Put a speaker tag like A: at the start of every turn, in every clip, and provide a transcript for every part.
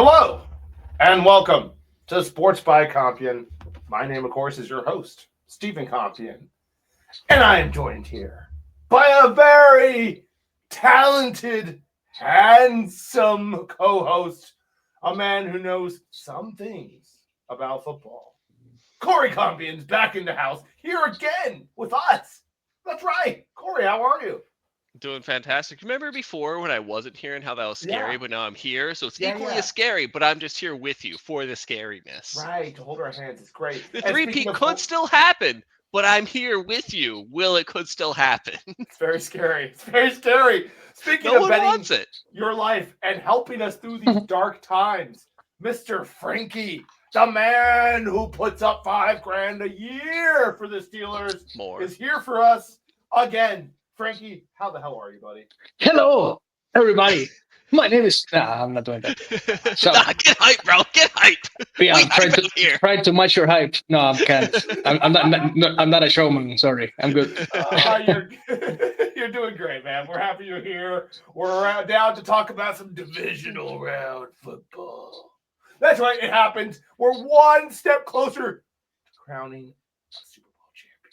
A: Hello, and welcome to Sports by Compian. My name, of course, is your host, Stephen Compian, and I am joined here by a very talented, handsome co-host, a man who knows some things about football. Corey Compian's back in the house, here again with us. That's right. Corey, how are you?
B: Doing fantastic. Remember before when I wasn't here and how that was scary,
A: Yeah.
B: but now I'm here, so it's
A: Yeah,
B: equally
A: yeah.
B: as scary, but I'm just here with you for the scariness.
A: Right, to hold our hands is great.
B: The
A: And speaking
B: three-peat
A: of
B: could still happen, but I'm here with you. Will it could still happen?
A: It's very scary. It's very scary. Speaking
B: No
A: of
B: one
A: betting
B: wants it.
A: your life and helping us through these dark times, Mr. Frankie, the man who puts up $5,000 a year for the Steelers,
B: More.
A: is here for us again. Frankie, how the hell are you, buddy?
C: Hello, everybody. My name is. Nah, I'm not doing that. So,
B: Get hype, bro. Get hype.
C: yeah,
B: We
C: I'm trying
B: hype
C: to
B: out here.
C: match your hype. No, I can't. I'm not a showman. Sorry, I'm good.
A: You're you're doing great, man. We're happy you're here. We're down to talk about some divisional round football. That's right, it happens. We're one step closer to crowning a Super Bowl champion.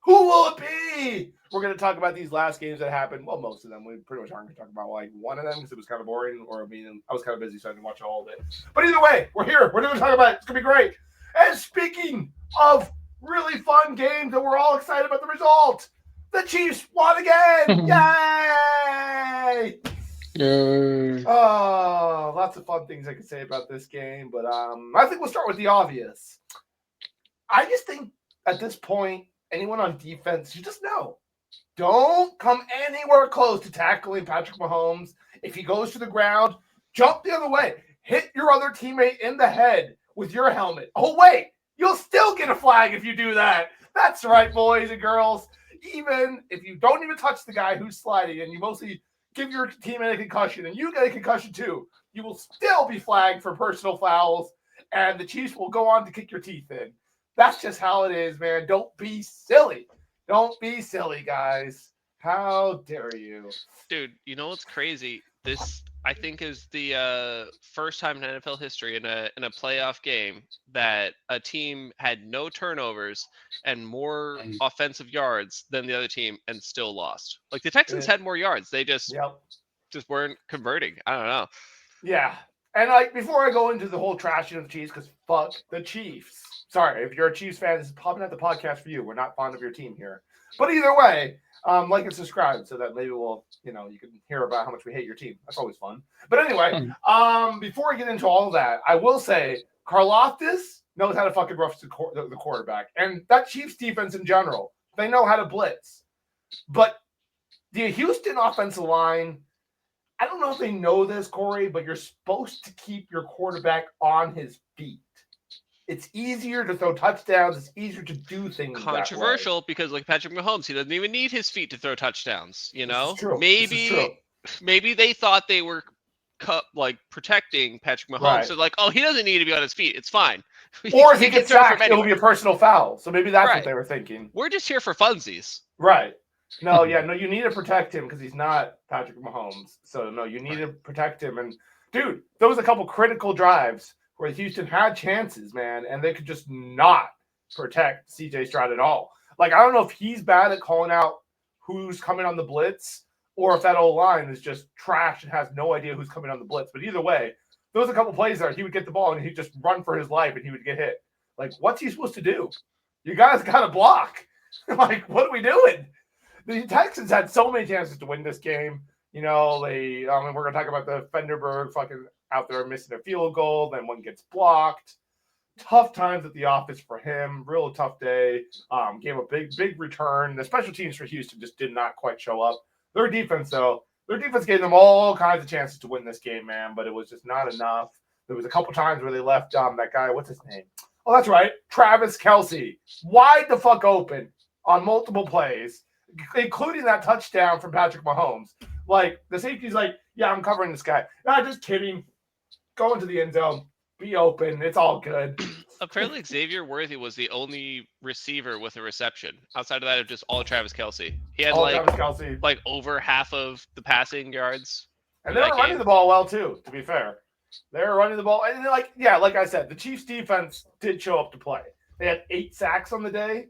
A: Who will it be? We're going to talk about these last games that happened. Well, most of them. We pretty much aren't going to talk about like one of them because it was kind of boring. Or I mean, I was kind of busy, so I didn't watch it all day. But either way, we're here. We're going to talk about it. It's going to be great. And speaking of really fun games that we're all excited about the result, the Chiefs won again. Yay! Oh, lots of fun things I could say about this game, but I think we'll start with the obvious. I just think at this point, anyone on defense, you just know. Don't come anywhere close to tackling Patrick Mahomes. If he goes to the ground, jump the other way. Hit your other teammate in the head with your helmet. Oh, wait, you'll still get a flag if you do that. That's right, boys and girls. Even if you don't even touch the guy who's sliding and you mostly give your teammate a concussion and you get a concussion too, you will still be flagged for personal fouls and the Chiefs will go on to kick your teeth in. That's just how it is, man. Don't be silly. Don't be silly, guys. How dare you?
B: Dude, you know what's crazy? This, I think, is the first time in NFL history in a playoff game that a team had no turnovers and more offensive yards than the other team and still lost. Like the Texans had more yards. They just weren't converting. I don't know.
A: Yeah. And like before I go into the whole trashing of the Chiefs, because fuck the Chiefs. Sorry, if you're a Chiefs fan, this is probably not the podcast for you. We're not fond of your team here. But either way, like and subscribe so that maybe we'll, you can hear about how much we hate your team. That's always fun. But anyway, before I get into all of that, I will say Karlaftis knows how to fucking rough the quarterback. And that Chiefs defense in general, they know how to blitz. But the Houston offensive line, I don't know if they know this, Corey, but you're supposed to keep your quarterback on his feet. It's easier to throw touchdowns. It's easier to do things.
B: Controversial because, like Patrick Mahomes, he doesn't even need his feet to throw touchdowns. You know,
A: maybe
B: they thought they were protecting Patrick Mahomes.
A: Right.
B: So like, oh, he doesn't need to be on his feet. It's fine.
A: Or if he gets sacked, it'll be a personal foul. So maybe that's what they were thinking.
B: We're just here for funsies.
A: Right. No, you need to protect him because he's not Patrick Mahomes. So no, you need to protect him. And dude, there was a couple critical drives where Houston had chances, man, and they could just not protect C.J. Stroud at all. Like, I don't know if he's bad at calling out who's coming on the blitz or if that old line is just trash and has no idea who's coming on the blitz. But either way, there was a couple plays there. He would get the ball and he'd just run for his life and he would get hit. Like, what's he supposed to do? You guys got to block. Like, what are we doing? The Texans had so many chances to win this game. We're going to talk about the Fenderberg fucking out there missing a field goal. Then one gets blocked. Tough times at the office for him. Real tough day. Gave a big return. The special teams for Houston just did not quite show up. Their defense, though, gave them all kinds of chances to win this game, man, but it was just not enough. There was a couple times where they left that guy, what's his name? Oh, that's right, Travis Kelce, wide the fuck open on multiple plays, including that touchdown from Patrick Mahomes. Like, the safety's like, yeah, I'm covering this guy. Nah, just kidding. Go into the end zone. Be open. It's all good.
B: Apparently, Xavier Worthy was the only receiver with a reception. Outside of that, it was just all Travis Kelce. He had like over half of the passing yards.
A: And they were running the ball well, too, to be fair. They were running the ball. And like I said, the Chiefs defense did show up to play. They had 8 sacks on the day.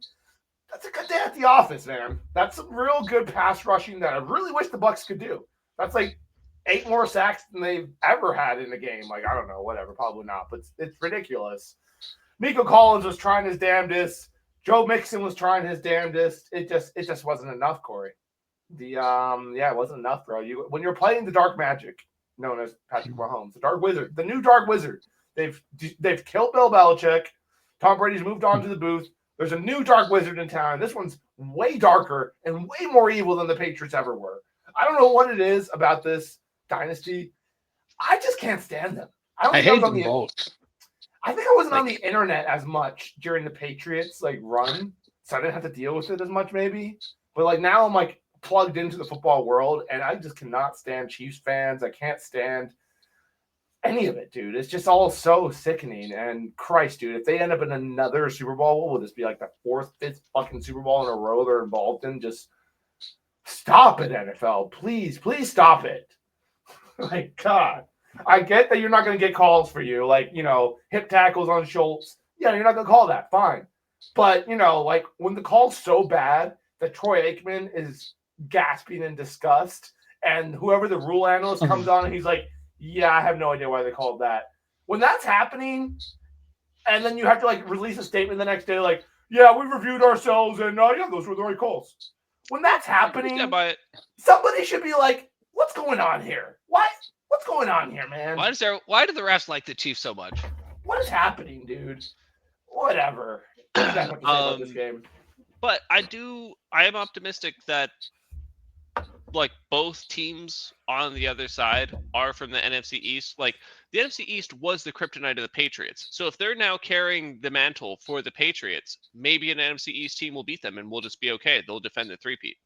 A: That's a good day at the office, man. That's some real good pass rushing that I really wish the Bucs could do. That's like 8 more sacks than they've ever had in a game. Like, I don't know, whatever, probably not, but it's ridiculous. Nico Collins was trying his damnedest. Joe Mixon was trying his damnedest. It just wasn't enough, Corey. It wasn't enough, bro. When you're playing the dark magic, known as Patrick Mahomes, the dark wizard, the new dark wizard. They've killed Bill Belichick. Tom Brady's moved on to the booth. There's a new dark wizard in town. This one's way darker and way more evil than the Patriots ever were. I don't know what it is about this dynasty. I just can't stand them.
C: I hate them both.
A: I think I wasn't on the internet as much during the Patriots run, so I didn't have to deal with it as much maybe. But like now I'm plugged into the football world, and I just cannot stand Chiefs fans. I can't stand any of it, dude. It's just all so sickening. And Christ, dude, if they end up in another Super Bowl, what will this be, like the 4th, 5th fucking Super Bowl in a row they're involved in? Just stop it, NFL. Please stop it. Like, God. I get that you're not going to get calls for you, hip tackles on Schultz. Yeah, you're not going to call that. Fine. But, when the call's so bad that Troy Aikman is gasping in disgust, and whoever the rule analyst comes on and he's like, yeah, I have no idea why they called that. When that's happening, and then you have to release a statement the next day, yeah, we reviewed ourselves and those were the right calls. When that's happening, somebody should be like, what's going on here? What's going on here, man?
B: Why do the refs like the Chiefs so much?
A: What is happening, dude? Whatever. What do you guys have to say about this game?
B: But I am optimistic that both teams on the other side are from the NFC East. The NFC East was the kryptonite of the Patriots. So if they're now carrying the mantle for the Patriots, maybe an NFC East team will beat them and we'll just be okay. They'll defend the three-peat.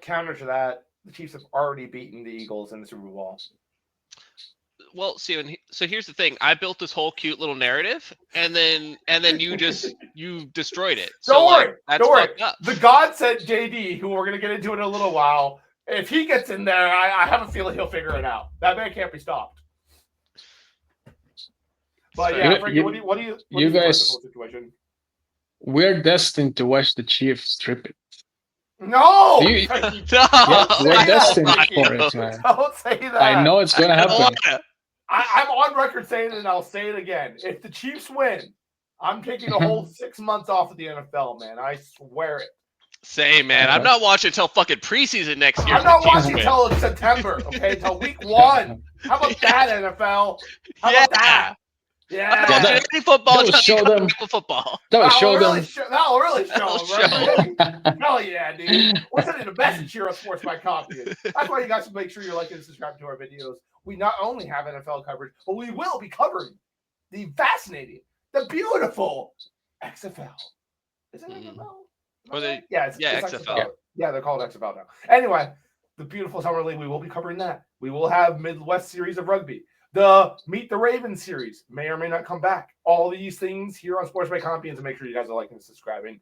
A: Counter to that, the Chiefs have already beaten the Eagles in the Super Bowl.
B: Well, see, so here's the thing. I built this whole cute little narrative, and then you destroyed it.
A: Don't worry. The God said JD, who we're gonna get into in a little while. If he gets in there, I have a feeling he'll figure it out. That man can't be stopped. But yeah, Frankie, what do you
C: guys?
A: Think about the situation?
C: We're destined to watch the Chiefs strip it.
A: No!
C: Yeah, we're destined for it, man.
A: Don't say that.
C: I know it's gonna happen.
A: I'm on record saying it, and I'll say it again. If the Chiefs win, I'm taking a whole 6 months off of the NFL, man. I swear it.
B: Same, man. I'm not watching until fucking preseason next year.
A: I'm not watching until September, okay? Until week 1. How about that, NFL? How about that? Yeah.
B: I'm not watching any football until
C: show them
B: football.
C: That'll show them.
A: That'll really show them, right? Hell yeah, dude. We're sending the best cheer of sports by Compian. That's why you guys should make sure you're liking and subscribing to our videos. We not only have NFL coverage, but we will be covering the fascinating, the beautiful XFL. Is it XFL? It's
B: XFL.
A: Yeah, they're called XFL now. Anyway, the beautiful Summer League, we will be covering that. We will have Midwest series of rugby. The Meet the Ravens series may or may not come back. All these things here on Sports by Compian, so make sure you guys are liking and subscribing.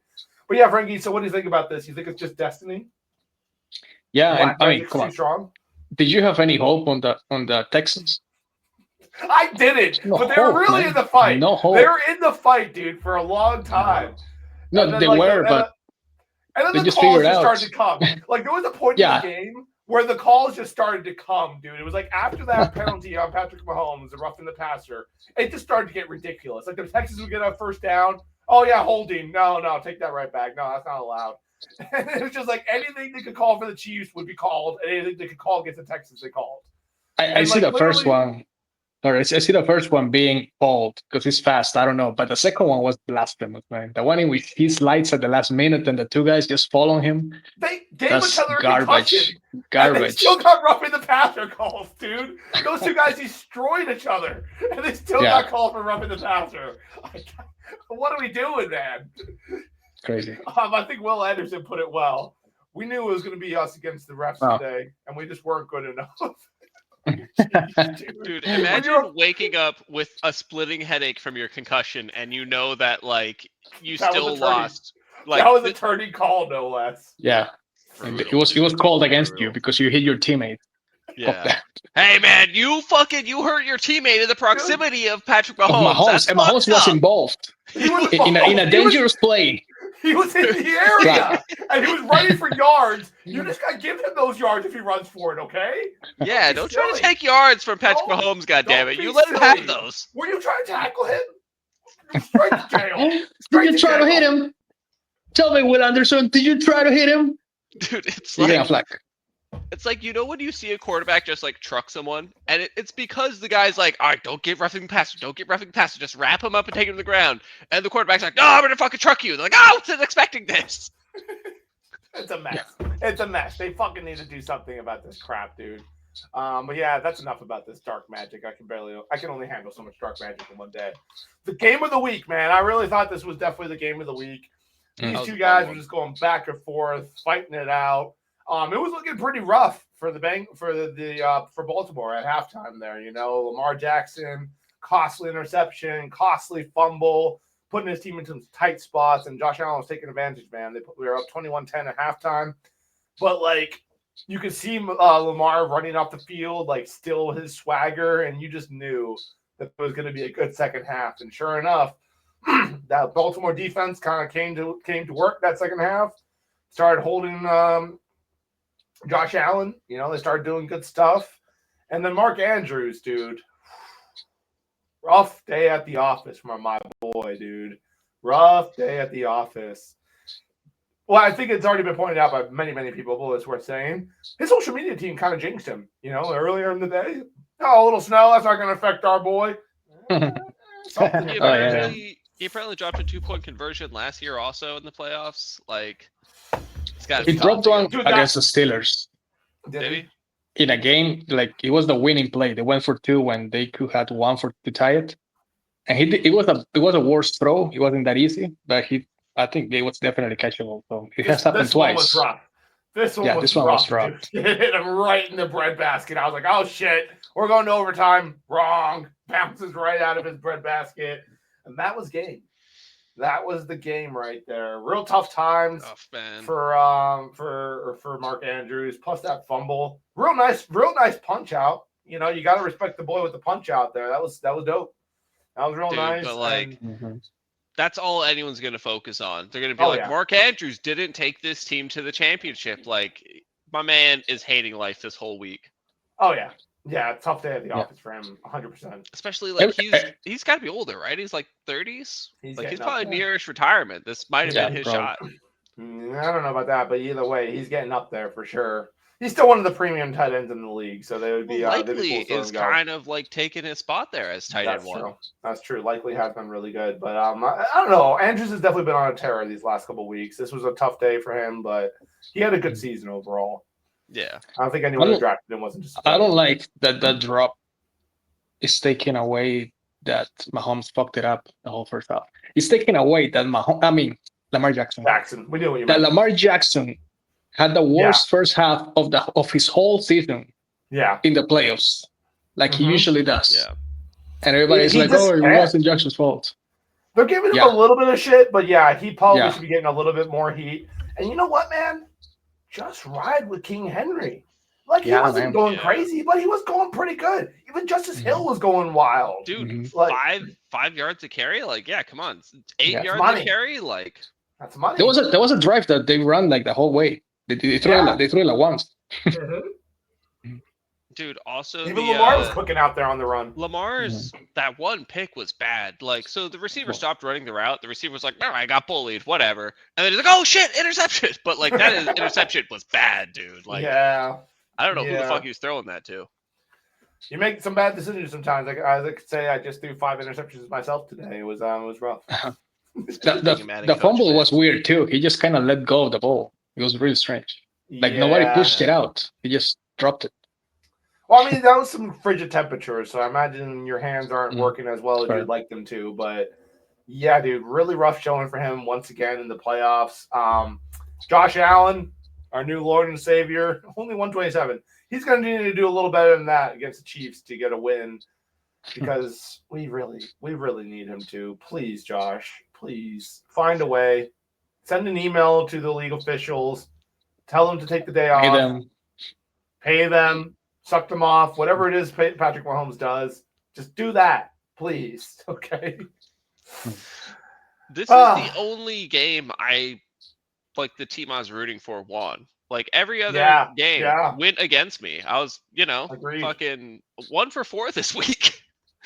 A: But yeah, Frankie, so what do you think about this? You think it's just destiny?
C: Yeah, I mean, come on.
A: Strong?
C: Did you have any hope on the Texans?
A: I didn't, but they were really in the fight.
C: No hope.
A: They were in the fight, dude, for a long time.
C: No, they were, but
A: and then
C: they
A: the
C: just
A: calls
C: figured
A: just
C: out.
A: started to come. There was a point in the game where the calls just started to come, dude. It was after that penalty on Patrick Mahomes, the roughing the passer, it just started to get ridiculous. The Texans would get a first down. Oh, yeah, holding. No, take that right back. No, that's not allowed. And it was just anything they could call for the Chiefs would be called, and anything they could call against the Texans, they called.
C: I see the first one. Or I see the first one being called because it's fast. I don't know, but the second one was blasphemous, man. The one in which he slides at the last minute and the two guys just follow him.
A: They gave each other a concussion.
C: Garbage.
A: And they still got roughing the passer calls, dude. Those two guys destroyed each other, and they still got called for roughing the passer. What are we doing, man?
C: Crazy.
A: I think Will Anderson put it well. We knew it was going to be us against the refs today, and we just weren't good enough.
B: Dude, imagine waking up with a splitting headache from your concussion, and you know that you still lost.
A: That was a turning call, no less.
C: Yeah, it was called against you because you hit your teammate.
B: Yeah. Hey man, you hurt your teammate in the proximity of Patrick Mahomes. That's
C: And Mahomes
B: fucked
C: was
B: up.
C: involved
A: He was
C: in a dangerous play.
A: He was in the area, and he was running for yards. You just got to give him those yards if he runs for it, okay?
B: Yeah, don't try to take yards from Patrick Mahomes, goddammit. You let him have those.
A: Were you trying to tackle him? Straight to jail.
C: Did you try to hit him? Tell me, Will Anderson, did you try to hit him?
B: Dude, it's
C: You're
B: like
C: gonna flag.
B: It's like, when you see a quarterback just like truck someone, and it's because the guy's like, all right, don't get roughing the passer, just wrap him up and take him to the ground. And the quarterback's like, no, I'm gonna fucking truck you. They're like, oh, I wasn't expecting this.
A: It's a mess. It's a mess. They fucking need to do something about this crap, dude. But yeah, that's enough about this dark magic. I can only handle so much dark magic in one day. The game of the week, man. I really thought this was definitely the game of the week. These two guys were just going back and forth, fighting it out. It was looking pretty rough for for Baltimore at halftime there. Lamar Jackson, costly interception, costly fumble, putting his team into some tight spots, and Josh Allen was taking advantage, man. We were up 21-10 at halftime. But, you could see Lamar running off the field, still his swagger, and you just knew that it was going to be a good second half. And sure enough, that Baltimore defense kind of came to work that second half, started holding Josh Allen. They started doing good stuff. And then Mark Andrews, dude. Rough day at the office for my boy, dude. Rough day at the office. Well, I think it's already been pointed out by many, many people, but it's worth saying. His social media team kind of jinxed him, earlier in the day. Oh, a little snow, that's not going to affect our boy.
B: He apparently dropped a 2-point conversion last year also in the playoffs.
C: He dropped one against the Steelers.
B: Did he?
C: In a game, it was the winning play. They went for 2 when they could have 1 to tie it. And it was a worse throw. It wasn't that easy, but I think it was definitely catchable. So it has happened twice.
A: This one was rough. It hit him right in the breadbasket. I was like, oh shit, we're going to overtime. Wrong. Bounces right out of his breadbasket. And that was game. That was the game right there. Real tough times for Mark Andrews. Plus that fumble. Real nice punch out. You got to respect the boy with the punch out there. That was dope. That was real nice.
B: But that's all anyone's going to focus on. They're going to be Mark Andrews didn't take this team to the championship. My man is hating life this whole week.
A: Oh yeah. Yeah, tough day at the office for him, 100%.
B: Especially he's got to be older, right? He's 30s. He's probably nearish retirement. This might have been his shot.
A: I don't know about that, but either way, he's getting up there for sure. He's still one of the premium tight ends in the league, so they would be
B: Likely is kind of taking his spot there as tight end one.
A: That's true. Likely has been really good, but I don't know. Andrews has definitely been on a tear these last couple of weeks. This was a tough day for him, but he had a good season overall.
B: Yeah,
A: I don't think anyone who drafted him wasn't just.
C: I don't like that drop is taking away that Mahomes fucked it up the whole first half. It's taking away that Lamar Jackson.
A: We knew what you meant.
C: That Lamar Jackson had the worst first half of his whole season.
A: Yeah.
C: In the playoffs, he usually does.
B: Yeah.
C: And everybody's it wasn't Jackson's fault.
A: They're giving him a little bit of shit, but he probably should be getting a little bit more heat. And you know what, man? Just ride with King Henry. He wasn't going crazy, but he was going pretty good. Even Justice Hill was going wild.
B: Dude, 5 yards to carry? Come on. 8 yards to carry?
A: That's money.
C: There was a drive that they run the whole way. They threw it once.
B: Dude, also
A: even Lamar was cooking out there on the run.
B: Lamar's that one pick was bad. So the receiver stopped running the route. The receiver was like, "No, I got bullied, whatever." And then he's like, "Oh shit, interception!" But that interception was bad, dude. I don't know who the fuck he was throwing that to.
A: You make some bad decisions sometimes. I could say I just threw 5 interceptions myself today. It was rough.
C: The fumble was weird too. He just kind of let go of the ball. It was really strange. Nobody pushed it out. He just dropped it.
A: Well, that was some frigid temperatures, so I imagine your hands aren't working as well as you'd like them to. But yeah, dude, really rough showing for him once again in the playoffs. Josh Allen, our new Lord and Savior, only 127. He's going to need to do a little better than that against the Chiefs to get a win, because we really need him to. Please, Josh, please find a way. Send an email to the league officials. Tell them to take the day off.
C: Pay them.
A: Pay them. sucked them off. Whatever it is Patrick Mahomes does, just do that, please. Okay.
B: This is the only game the team I was rooting for won. Like every other game went against me. I was,
A: Agreed.
B: fucking 1 for 4 this week.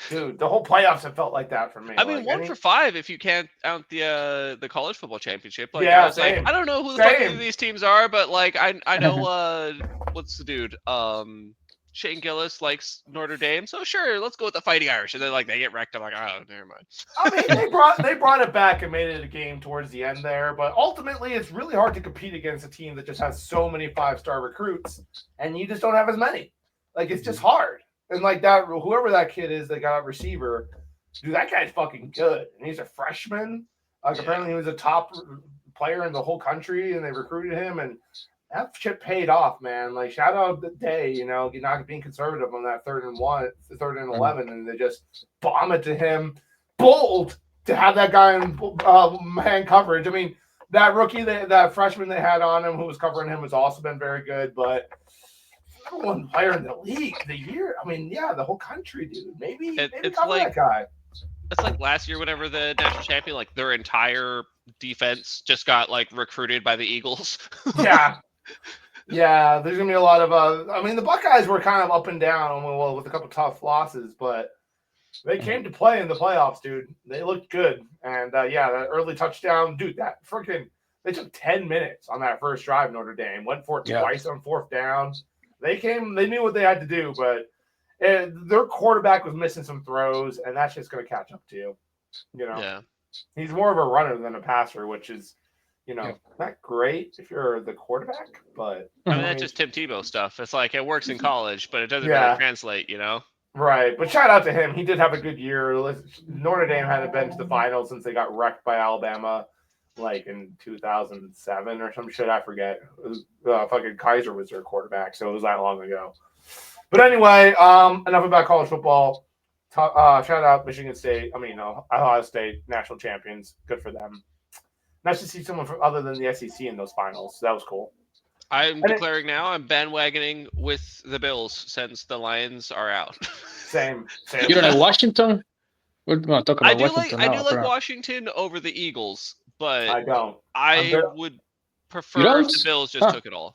A: Dude, the whole playoffs have felt like that for me.
B: I mean, 1 for 5 if you can't count the college football championship. Like,
A: yeah,
B: I was
A: same.
B: I don't know who the fuck any of these teams are, but like I know what's the dude? Shane Gillis likes Notre Dame, so sure, let's go with the Fighting Irish. And then they get wrecked. I'm like, oh, never mind.
A: I mean, they brought it back and made it a game towards the end there, but ultimately, it's really hard to compete against a team that just has so many 5-star recruits, and you just don't have as many. Like, it's just hard. And like that, whoever that kid is that got a receiver, dude, that guy's fucking good. And he's a freshman. Apparently, he was a top player in the whole country, and they recruited him. And that shit paid off, man. Like, shout out the day, not being conservative on that 3rd and 11, and they just bomb it to him. Bold to have that guy in man coverage. I mean, that rookie, that freshman they had on him who was covering him has also been very good, but number 1 player in the league the year. I mean, yeah, the whole country, dude. Maybe cover that guy.
B: It's like last year, whenever the national champion, like their entire defense just got recruited by the Eagles.
A: Yeah, there's gonna be a lot of. I mean, the Buckeyes were kind of up and down, with a couple tough losses, but they came to play in the playoffs, dude. They looked good, and that early touchdown, dude. That freaking they took 10 minutes on that first drive. Notre Dame went for it twice on 4th down. They knew what they had to do, but their quarterback was missing some throws, and that's just going to catch up to you.
B: Yeah.
A: He's more of a runner than a passer, which is, not great if you're the quarterback, but
B: I mean, that's just Tim Tebow stuff. It's like it works in college, but it doesn't really translate,
A: Right, but shout out to him. He did have a good year. Notre Dame hadn't been to the finals since they got wrecked by Alabama. Like in 2007 or some shit, I forget. It was, fucking Kaiser was their quarterback, so it was that long ago. But anyway, enough about college football. Shout out Michigan State. Ohio State, national champions. Good for them. Nice to see someone other than the SEC in those finals. So that was cool.
B: I'm declaring now I'm bandwagoning with the Bills since the Lions are out.
A: Same.
C: You don't like Washington? We're going to talk about Washington now.
B: I do like Washington over the Eagles. But
A: I don't.
B: I would prefer if the Bills just took it all.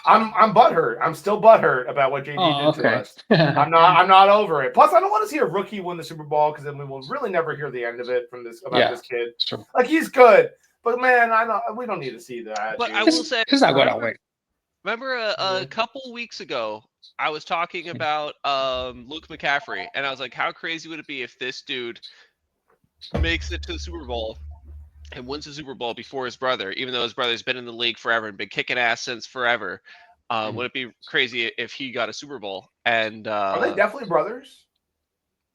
A: I'm butthurt. I'm still butthurt about what JD did to us. I'm not over it. Plus, I don't want to see a rookie win the Super Bowl because then we will really never hear the end of it from this kid.
C: Sure.
A: Like, he's good, but man, we don't need to see that.
B: But I will say,
C: he's not going to win.
B: Remember a couple weeks ago, I was talking about Luke McCaffrey, and I was like, how crazy would it be if this dude makes it to the Super Bowl and wins the Super Bowl before his brother, even though his brother's been in the league forever and been kicking ass since forever? Would it be crazy if he got a Super Bowl? And
A: are they definitely brothers?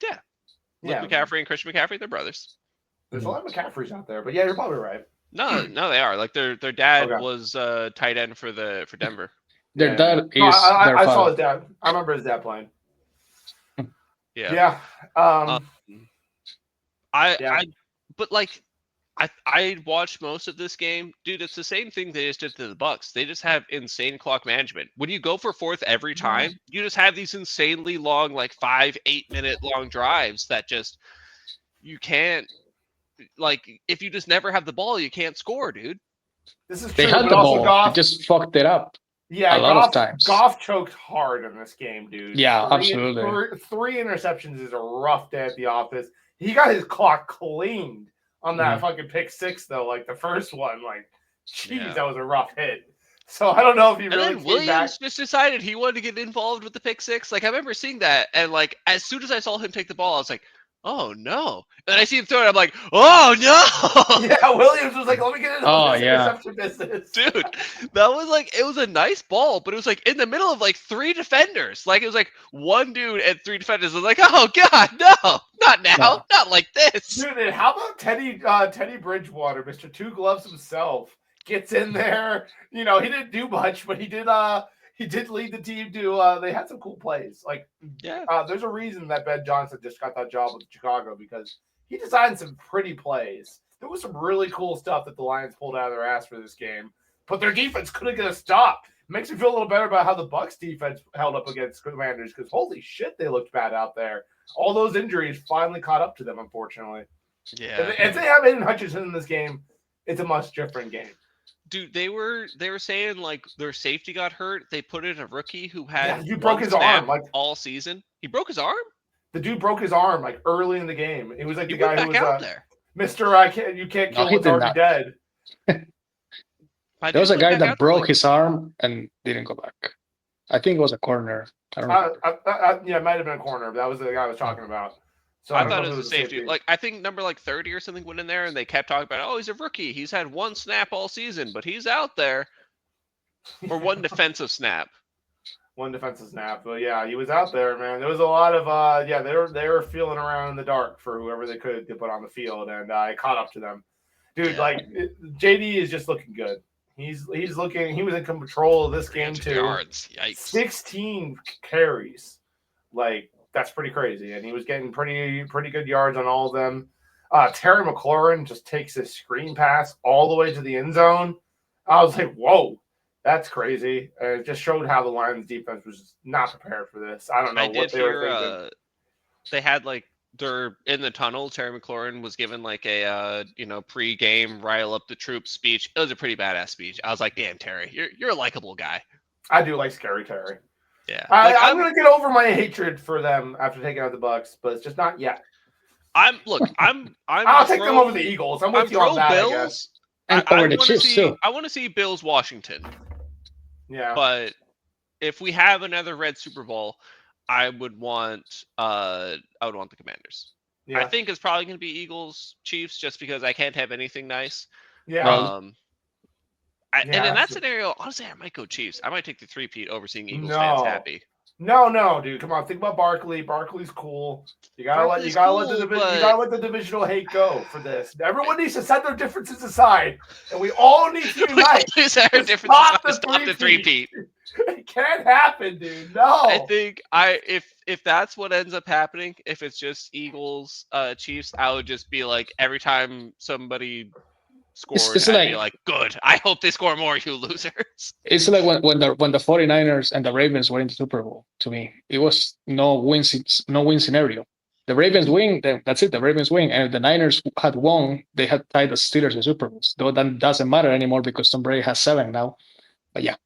B: Yeah. Luke McCaffrey and Christian McCaffrey, they're brothers.
A: There's a lot of McCaffreys out there, but yeah, you're probably right.
B: No, they are. Like their dad was tight end for Denver.
C: Their dad is
A: I saw his dad. I remember his dad playing.
B: Yeah. I watched most of this game, dude. It's the same thing they just did to the Bucks. They just have insane clock management. When you go for 4th every time, you just have these insanely long, 5-8 minute long drives that just you can't. If you just never have the ball, you can't score, dude.
A: This is true.
C: They had the ball. They just fucked it up.
A: Yeah,
C: a lot of times.
A: Goff choked hard in this game, dude.
C: Yeah, absolutely.
A: 3 interceptions is a rough day at the office. He got his clock cleaned on that fucking pick 6, though. The first one, that was a rough hit. So I don't know if he really.
B: And then Williams just decided he wanted to get involved with the pick 6. I remember seeing that, and as soon as I saw him take the ball, I was like, "Oh no!" And then I see him throw it. I'm like, "Oh no!"
A: Yeah, Williams was like, "Let me get into interception business."
B: Dude, that was it was a nice ball, but it was in the middle of 3 defenders. It was one dude and 3 defenders. I was like, "Oh god, no, not now, not like this."
A: Dude, and how about Teddy Bridgewater, Mr. Two Gloves himself, gets in there. He didn't do much, but he did. He did lead the team to. They had some cool plays. There's a reason that Ben Johnson just got that job with Chicago because he designed some pretty plays. There was some really cool stuff that the Lions pulled out of their ass for this game, but their defense couldn't get a stop. makes me feel a little better about how the Bucs defense held up against Commanders because holy shit, they looked bad out there. All those injuries finally caught up to them, unfortunately.
B: Yeah.
A: If they have Aiden Hutchinson in this game, it's a much different game.
B: Dude, they were saying like their safety got hurt. They put in a rookie who had
A: he broke his
B: snap
A: arm like
B: all season. He broke his arm?
A: The dude broke his arm like early in the game. It was like
B: He
A: the guy
B: went
A: who was
B: back out there.
A: Mr. You can't kill what's already dead.
C: There was a guy that broke his arm and didn't go back. I think it was a corner. I don't know.
A: Yeah, it might have been a corner. But that was the guy I was talking about. So
B: I thought it was a safety. Like I think number like 30 or something went in there, and they kept talking about, oh, he's a rookie. He's had one snap all season, but he's out there. Or one defensive snap.
A: One defensive snap. But yeah, he was out there, man. There was a lot of they were feeling around in the dark for whoever they could to put on the field, and I caught up to them. Dude, JD is just looking good. He's looking. He was in control of this game too.
B: Yards. Yikes.
A: 16 carries, like that's pretty crazy, and he was getting pretty good yards on all of them. Terry McLaurin just takes this screen pass all the way to the end zone. I was like, whoa, that's crazy. It just showed how the Lions defense was not prepared for this. I don't know what they were thinking.
B: They had like. They're in the tunnel. Terry McLaurin was given like a pre-game rile up the troops speech. It was a pretty badass speech. I was like, damn, Terry, you're a likable guy.
A: I do like Scary Terry.
B: Yeah,
A: I'm gonna get over my hatred for them after taking out the Bucs, but it's just not yet.
B: I'll
A: take them over the Eagles. I'm with you on that.
B: Bills.
A: I guess.
C: And over the Chiefs too.
B: I want to see Bills Washington.
A: Yeah,
B: but if we have another red Super Bowl. I would want the Commanders. Yeah. I think it's probably going to be Eagles Chiefs just because I can't have anything nice.
A: Yeah.
B: And in that scenario, honestly, I might go Chiefs. I might take the 3-peat over seeing Eagles fans happy.
A: No, dude. Come on, think about Barkley. Barkley's cool. You gotta let the divisional hate go for this. Everyone needs to set their differences aside, and we all need to unite.
B: Stop the 3-peat.
A: It can't happen, dude. No.
B: I think if that's what ends up happening, if it's just Eagles, Chiefs, I would just be like every time somebody scored, I'd be like, good. I hope they score more, you losers.
C: It's like when the 49ers and the Ravens were in the Super Bowl. To me, it was no win scenario. The Ravens win, that's it. The Ravens win, and if the Niners had won, they had tied the Steelers in the Super Bowls. Though that doesn't matter anymore because Tom Brady has 7 now. But yeah.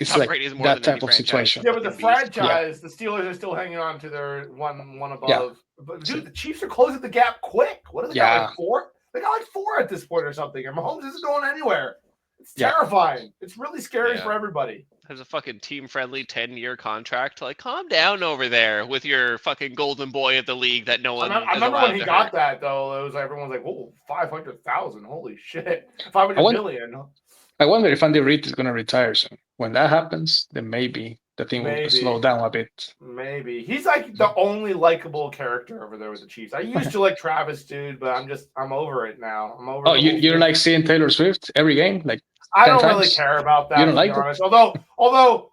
C: It's
B: Tom
C: like
B: that
C: type of situation.
A: Yeah, but the franchise, the Steelers are still hanging on to their one above. Yeah. But dude, the Chiefs are closing the gap quick. What are they got, like 4? They got like 4 at this point or something. And Mahomes isn't going anywhere. It's terrifying. It's really scary for everybody.
B: Has a fucking team-friendly 10-year contract. Like, calm down over there with your fucking golden boy of the league that no one.
A: I remember when he got that though. It was like everyone's like, "Whoa, 500,000! Holy shit, 500 million."
C: I wonder if Andy Reid is going to retire soon. When that happens, then maybe the thing will slow down a bit.
A: Maybe. He's like the only likable character over there with the Chiefs. I used to like Travis, dude, but I'm over it now. I'm over it.
C: Oh, you don't like seeing Taylor Swift every game? Like
A: I don't really care about that.
C: You don't like it?
A: Although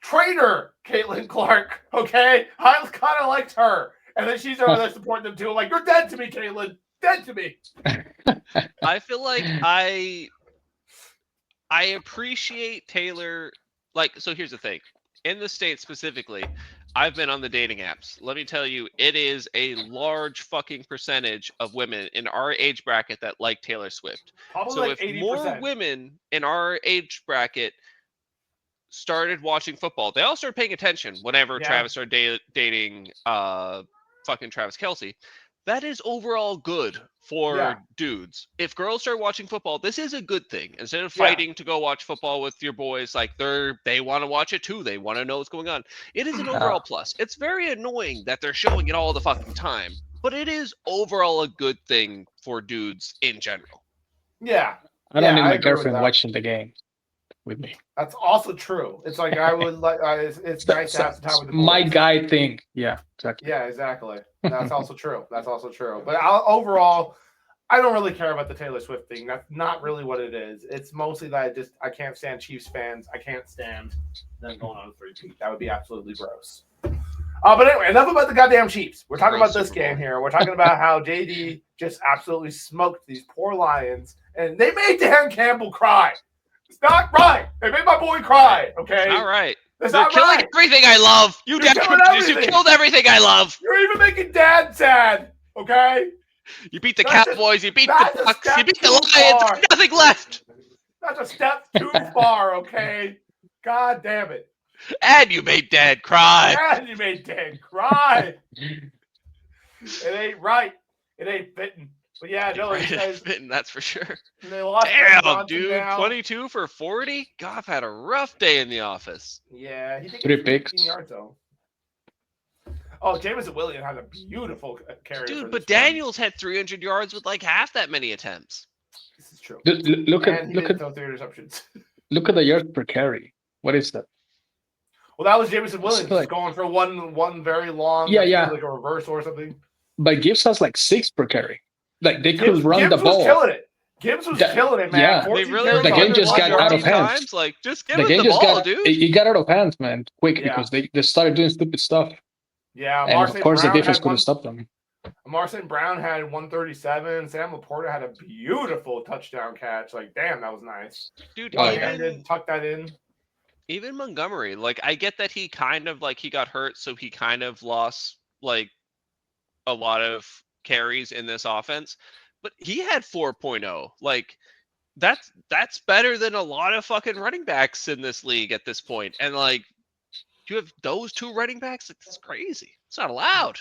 A: traitor Caitlin Clark, okay? I kind of liked her. And then she's over there supporting them too. I'm like, you're dead to me, Caitlin. Dead to me.
B: I feel like I appreciate Taylor. Like, so here's the thing. In the States specifically, I've been on the dating apps. Let me tell you, it is a large fucking percentage of women in our age bracket that like Taylor Swift.
A: Probably
B: so
A: like
B: if
A: 80%.
B: More women in our age bracket started watching football, they all started paying attention whenever Travis started dating fucking Travis Kelce. That is overall good for dudes. If girls start watching football, this is a good thing. Instead of fighting to go watch football with your boys, like they want to watch it too. They want to know what's going on. It is an overall plus. It's very annoying that they're showing it all the fucking time, but it is overall a good thing for dudes in general.
A: Yeah.
C: I don't need my girlfriend watching the game with me.
A: That's also true. It's like I would like. It's nice to have some time with the boys.
C: My guy thing. Yeah, exactly.
A: Yeah, exactly. That's also true. But overall, I don't really care about the Taylor Swift thing. That's not really what it is. It's mostly that I can't stand Chiefs fans. I can't stand them going on a 3-peat. That would be absolutely gross. But anyway, enough about the goddamn Chiefs. We're talking about this game here. We're talking about how JD just absolutely smoked these poor Lions, and they made Dan Campbell cry. It's not right. They made my boy cry. Okay.
B: All right.
A: That's
B: You're
A: not
B: killing
A: right.
B: everything I love. You
A: You're killing
B: you
A: everything.
B: killed everything I love.
A: You're even making Dad sad. Okay.
B: You beat the
A: That's
B: Cowboys. You beat
A: that's
B: the
A: a
B: Bucks. You
A: step
B: beat the
A: too
B: Lions.
A: far.
B: There's nothing left.
A: That's a step too far. Okay. God damn it.
B: And you made Dad cry.
A: And you made Dad cry. It ain't right. It ain't fitting. But yeah, no, these guys,
B: Fitting, that's for sure.
A: they lost
B: Damn,
A: Johnson
B: dude.
A: now.
B: 22 for 40? Goff had a rough day in the office.
A: Yeah, he did
C: 3
A: get 15
C: picks.
A: yards though. Oh, Jameson Williams had a beautiful carry.
B: Dude,
A: for
B: but
A: this one.
B: Daniels had 300 yards with like half that many attempts.
A: This is true.
C: Look
A: And
C: at
A: he
C: look
A: didn't
C: at
A: throw 3 interceptions.
C: look at the yards per carry. What is that?
A: Well, that was Jameson Williams
C: like-
A: going for one very long.
C: Yeah,
A: I think
C: yeah.
A: it was like a reversal or something.
C: But Gibbs has like 6 per carry. Like they could
A: Gibbs
C: run the
A: was
C: ball.
A: killing it. Gibbs was killing it, man.
C: yeah.
B: They
A: 14
B: really
A: carries,
C: The game
A: 100
C: just got out of
A: yards.
C: hand.
B: times. Like, just give
C: The
B: him
C: game
B: the
C: just
B: ball,
C: got
B: dude.
C: it got out of hand, man, quick
A: Yeah.
C: because they started doing stupid stuff.
A: Yeah,
C: And of course the
A: Brown
C: defense
A: had
C: couldn't stop them.
A: Marcin Brown had 137. Sam Laporta had a beautiful touchdown catch. Like, damn, that was nice.
B: Dude,
C: Oh,
A: Tuck
C: yeah.
A: tuck that in.
B: even Montgomery, like, I get that he kind of like he got hurt, so he kind of lost like a lot of carries in this offense, but he had 4.0. Like, that's better than a lot of fucking running backs in this league at this point. And like, you have those 2 running backs? Like, that's crazy. It's not allowed.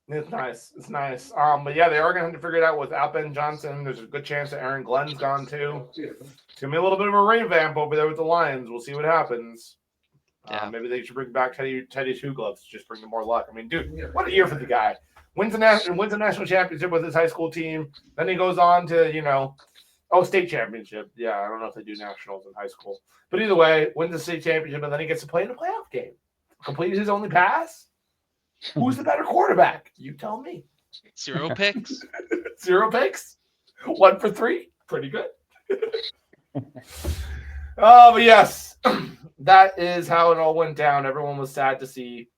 A: It's nice. It's nice. But yeah, they are gonna have to figure it out without Ben Johnson. There's a good chance that Aaron Glenn's gone too. It's gonna be a little bit of a revamp over there with the Lions. We'll see what happens.
B: Yeah.
A: Maybe they should bring back Teddy Two Gloves to just bring them more luck. I mean, dude, what a year for the guy. Wins a national championship with his high school team. Then he goes on to, state championship. Yeah, I don't know if they do nationals in high school. But either way, wins the state championship, and then he gets to play in a playoff game. Completed his only pass. Who's the better quarterback? You tell me.
B: 0 picks.
A: 0 picks. 1 for 3. Pretty good. But yes, that is how it all went down. Everyone was sad to see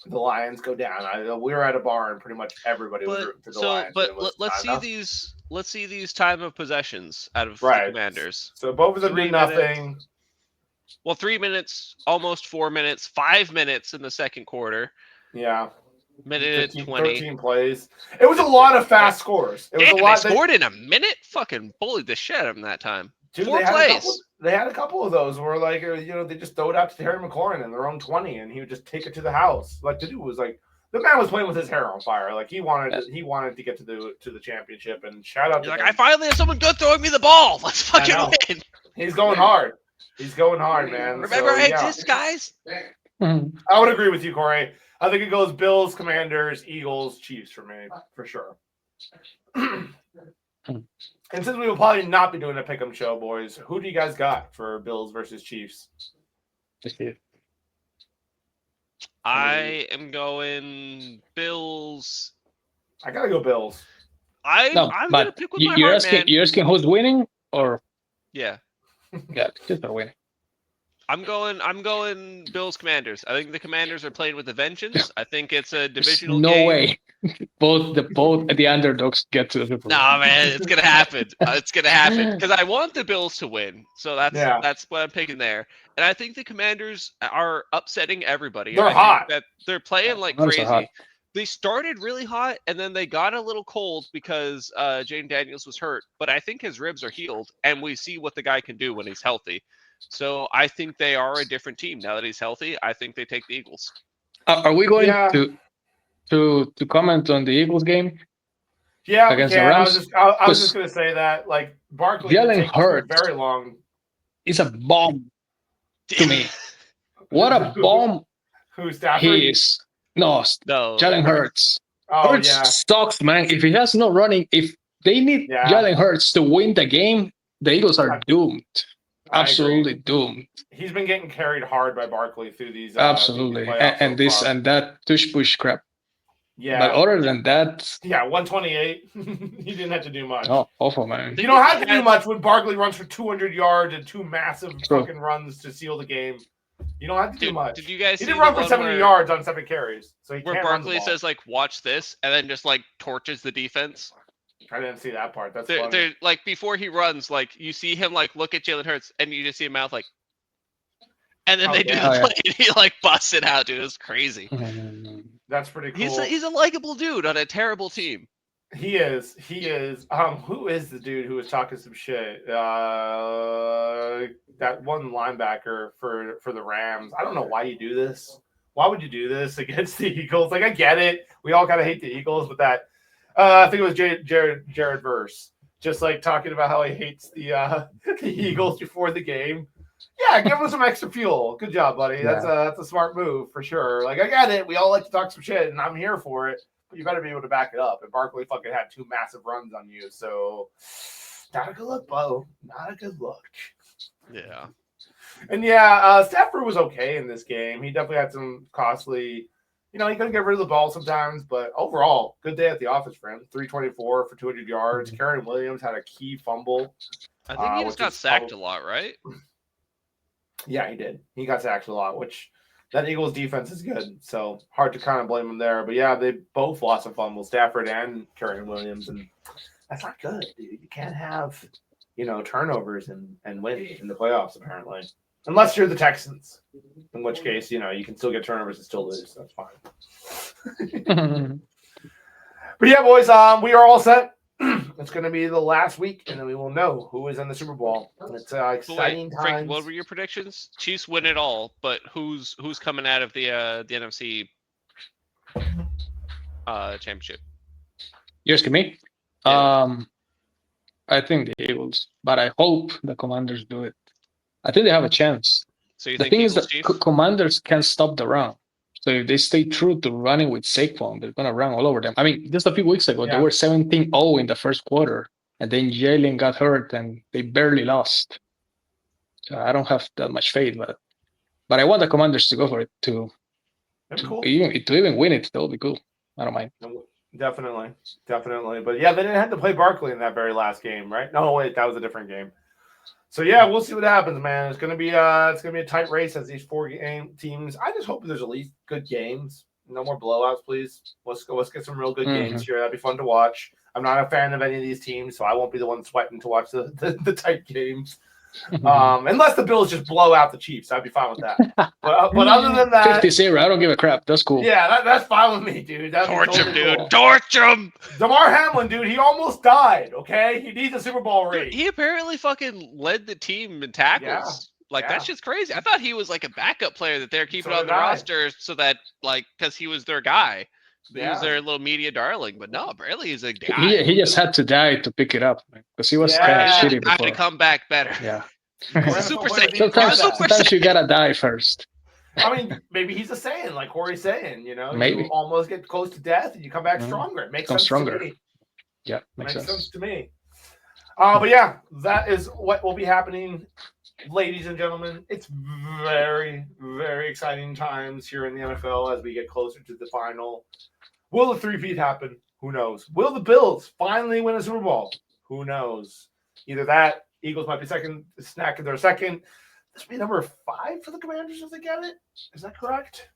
A: the Lions go down. We were at a bar and pretty much everybody was rooting for the Lions.
B: Let's see these time of possessions out of the
A: Right.
B: Commanders.
A: So both of them
B: 3
A: did nothing.
B: minutes. Well, 3 minutes, almost 4 minutes, 5 minutes in the second quarter.
A: Yeah.
B: Minute
A: 15,
B: 20.
A: 13 plays. It was a lot of fast scores. It was
B: Damn,
A: a lot.
B: they scored in a minute? Fucking bullied the shit out of them that time.
A: Dude,
B: 4
A: they had
B: plays.
A: They had a couple of those where, like, they just throw it out to Terry McLaurin in their own 20, and he would just take it to the house. Like, the dude was like, the man was playing with his hair on fire. Like, he wanted to get to the championship. And shout out
B: You're
A: to
B: like,
A: him.
B: I finally have someone good throwing me the ball. Let's fucking
A: know.
B: win.
A: He's going hard. He's going hard, man.
B: Remember,
A: So,
B: I
A: yeah.
B: exist, guys.
A: I would agree with you, Corey. I think it goes Bills, Commanders, Eagles, Chiefs for me, for sure. And since we will probably not be doing a pick'em show, boys, who do you guys got for Bills versus Chiefs?
B: I am going Bills.
A: I gotta go Bills.
B: I'm gonna pick with my heart, man.
C: You're asking who's winning or
B: Yeah,
C: just are winning.
B: I'm going Bills Commanders. I think the Commanders are playing with a vengeance. I think it's a divisional
C: No
B: game.
C: way. both the underdogs get to the Super Bowl.
B: No, man, it's gonna happen. It's gonna happen because I want the Bills to win. So that's what I'm picking there. And I think the Commanders are upsetting everybody.
A: They're
B: I think
A: hot.
B: that they're playing like
C: Commanders are hot.
B: crazy. They started really hot and then they got a little cold because Jaden Daniels was hurt. But I think his ribs are healed, and we see what the guy can do when he's healthy. So I think they are a different team now that he's healthy. I think they take the Eagles.
C: Are we going to comment on the Eagles game?
A: Yeah,
C: Against
A: we
C: the
A: can.
C: Rams?
A: I was just gonna say that, like, Barkley
C: Jalen
A: takes
C: Hurts.
A: very long.
C: It's a bomb to me. What a bomb
A: Who Stafford?
C: he is. No,
B: No,
C: Jalen Hurts.
A: Oh
C: Hurts
A: yeah,
C: sucks, man. If he has no running, if they need
A: Yeah.
C: Jalen Hurts to win the game, the Eagles are doomed.
A: I
C: Absolutely
A: agree.
C: doomed.
A: He's been getting carried hard by Barkley through these.
C: Absolutely.
A: through these playoffs
C: And
A: so
C: this
A: far.
C: and that tush push crap.
A: Yeah,
C: But other than that,
A: 128. He didn't have to do much.
C: oh, awful, man.
A: You don't have to do much when Barkley runs for 200 yards and 2 massive
C: True.
A: fucking runs to seal the game. You don't have to do much.
B: Did you guys
A: He
B: see
A: did
B: the
A: run for
B: one
A: 70
B: where-
A: yards on 7 carries, so he
B: where
A: can't run the
B: Barkley
A: ball.
B: says like, "Watch this," and then just like torches the defense?
A: I didn't see that part. That's
B: They're
A: funny.
B: like before he runs, like you see him like look at Jalen Hurts, and you just see him mouth like, and then
A: Oh,
B: they do
A: yeah.
B: the play, and he like busts it out, dude. It's crazy.
A: That's pretty cool.
B: He's a likable dude on a terrible team.
A: He is. Who is the dude who was talking some shit? That one linebacker for the Rams. I don't know why you do this. Why would you do this against the Eagles? Like, I get it. We all kind of hate the Eagles, but that I think it was Jared Verse, just like talking about how he hates the Eagles before the game. Yeah, give him some extra fuel. Good job, buddy.
C: Yeah.
A: That's a smart move for sure. Like, I get it. We all like to talk some shit, and I'm here for it. But you better be able to back it up. And Barkley fucking had 2 massive runs on you, so not a good look, Bo. Not a good look.
B: Yeah.
A: And yeah, Stafford was okay in this game. He definitely had some costly, he couldn't get rid of the ball sometimes, but overall, good day at the office for him. 324 for 200 yards. Karen Williams had a key fumble.
B: I think he just got sacked a lot, right?
A: Yeah, he did. He got sacked a lot, which that Eagles defense is good. So hard to kind of blame him there. But yeah, they both lost a fumble, Stafford and Karen Williams, and that's not good, dude. You can't have, turnovers and win in the playoffs, apparently. Unless you're the Texans, in which case, you can still get turnovers and still lose. That's fine. But yeah, boys, we are all set. It's going to be the last week, and then we will know who is in the Super Bowl. It's exciting times.
B: Frank, what were your predictions? Chiefs win it all, but who's coming out of the NFC championship?
C: You asking me?
B: Yeah.
C: I think the Eagles, but I hope the Commanders do it. I think they have a chance.
B: So you
C: The
B: think
C: thing is
B: Eagles,
C: that
B: Chiefs?
C: Commanders can't stop the run. So if they stay true to running with Saquon, they're gonna run all over them. I mean, just a few weeks ago, they were 17-0 in the first quarter, and then Jalen got hurt, and they barely lost. So I don't have that much faith, but I want the Commanders to go for it to
A: Cool.
C: even win it. That would be cool. I don't mind.
A: Definitely. But yeah, they didn't have to play Barkley in that very last game, right? No, wait, that was a different game. So yeah, we'll see what happens, man. It's gonna be a tight race as these 4 game teams. I just hope there's at least good games. No more blowouts, please. Let's get some real good games here. That'd be fun to watch. I'm not a fan of any of these teams, so I won't be the one sweating to watch the tight games. Unless the Bills just blow out the Chiefs, I'd be fine with that. But other than that,
C: 50-0, I don't give a crap. That's cool.
A: Yeah, that's fine with me, dude.
B: Torch him, dude.
A: Cool.
B: Torch him.
A: Damar Hamlin, dude, he almost died. Okay, he needs a Super Bowl ring.
B: Dude, he apparently fucking led the team in tackles. That's just crazy. I thought he was like a backup player that they're keeping on the roster so that because he was their guy. He was their little media darling, but no, apparently he's a guy.
C: He just had to die to pick it up because he was kind of shitty before.
B: Have to come back better.
C: Yeah.
B: Super Saiyan.
C: Sometimes you gotta die first.
A: I mean, maybe he's a Saiyan, like Corey's saying.
C: Maybe.
A: You almost get close to death and you come back stronger. It makes sense to me.
C: Yeah,
A: makes sense to me. But yeah, that is what will be happening, ladies and gentlemen. It's very, very exciting times here in the NFL as we get closer to the final. Will the 3-peat happen? Who knows? Will the Bills finally win a Super Bowl? Who knows? Either that, Eagles might be second, snacking their second. This will be number 5 for the Commanders if they get it. Is that correct?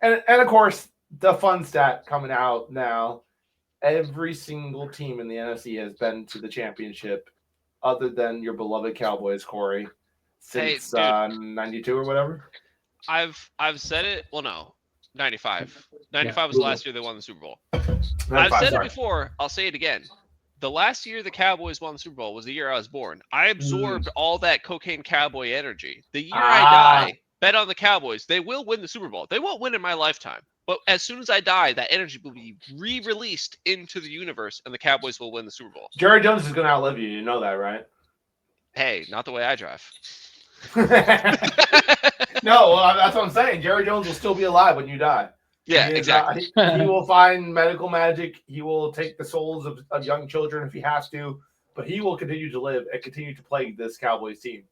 A: And of course, the fun stat coming out now. Every single team in the NFC has been to the championship other than your beloved Cowboys, Corey, since 92 or whatever.
B: I've said it. Well, no, 95. 95 was the last year they won the Super Bowl. I've said it before. I'll say it again. The last year the Cowboys won the Super Bowl was the year I was born. I absorbed all that cocaine cowboy energy. The year I die, bet on the Cowboys. They will win the Super Bowl. They won't win in my lifetime. But as soon as I die, that energy will be re-released into the universe, and the Cowboys will win the Super Bowl.
A: Jerry Jones is going to outlive you. You know that, right?
B: Hey, not the way I drive.
A: No, that's what I'm saying. Jerry Jones will still be alive when you die.
B: Yeah, exactly.
A: He will find medical magic. He will take the souls of young children if he has to, but he will continue to live and continue to play this Cowboys team.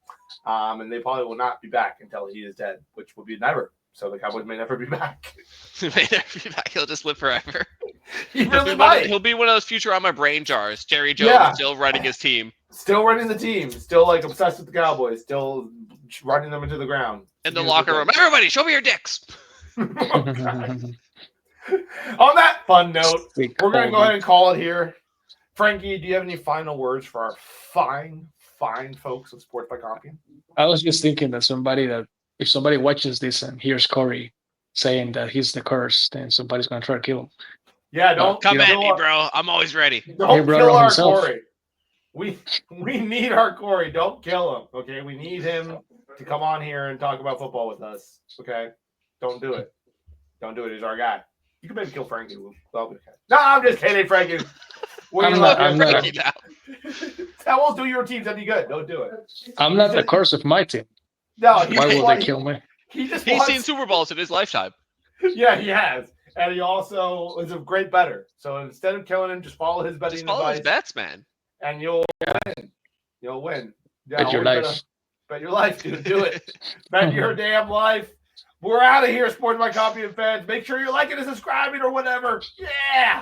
A: And they probably will not be back until he is dead, which will be never. So the Cowboys may never be back.
B: He may never be back. He'll just live forever.
A: He'll
B: be one of those future on my brain jars. Jerry Jones still running his team.
A: Still running the team. Still like obsessed with the Cowboys. Still running them into the ground.
B: In the locker room. Everybody, show me your dicks.
A: Oh, On that fun note,
C: Sick
A: we're going to go
C: old
A: ahead and call it here. Frankie, do you have any final words for our fine folks of Sports by Compian?
C: I was just thinking that if somebody watches this and hears Corey saying that he's the curse, then somebody's gonna try to kill him.
A: Yeah, don't
B: Come at
A: kill
B: me, bro. I'm always ready.
A: Don't
C: He brought
A: kill
C: on
A: our
C: himself.
A: Corey. We need our Corey. Don't kill him. Okay, we need him to come on here and talk about football with us. Okay, don't do it. Don't do it. He's our guy. You can maybe kill Frankie. Well, okay. No, I'm just kidding, Frankie. We
C: I'm
A: love
C: not-
A: you.
C: I'm not-
B: Frankie now.
A: That will do your teams any good. Don't do it.
C: I'm not the curse of my team.
A: No, he
C: Why
A: just
C: will
A: want-
C: they kill me?
A: He just
B: He's
A: wants.
B: seen Super Bowls in his lifetime.
A: Yeah, he has, and he also is a great bettor. So instead of killing him, just follow his betting
B: Just follow his
A: advice,
B: bets, man.
A: and you'll win. You'll win. Yeah,
C: Bet your
A: always
C: life.
A: Bet your life, dude. Do it. Bet your damn life. We're out of here, Sports by Compian fans. Make sure you're liking and subscribing or whatever. Yeah.